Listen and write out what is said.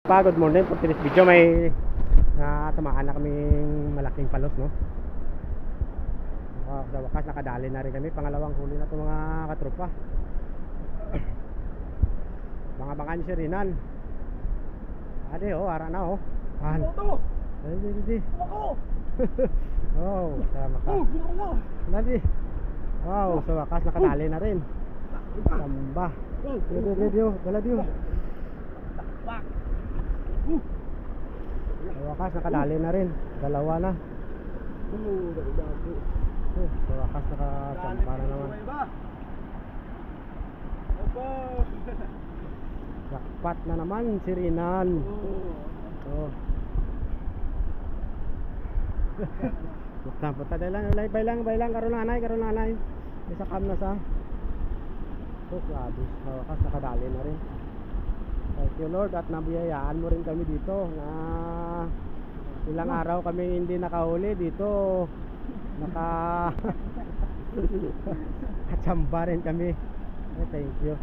Good morning. For today's video may tamaan na kaming malaking palos, no? Sa wakas nakadali na rin kami. Pangalawang huli na itong mga katropa. Mga bangan si Rinan. Ade, oh, ara na, oh. Di. Oh, sama ka. Dali. Wow, sa wakas nakadali na rin. Samba. Dala diyo. Sa wakas nakadali na rin. Dalawa na. Sa wakas nakasamba na naman. Jackpot na naman si Rinan. Oh. Puta baylang karon nanay. Isa kam na sa. Oh, grabe. Sa wakas nakadali na rin. Thank you Lord at nabiyayaan mo rin kami dito na ilang araw kami hindi nakahuli dito. Katsamba rin kami. Thank you.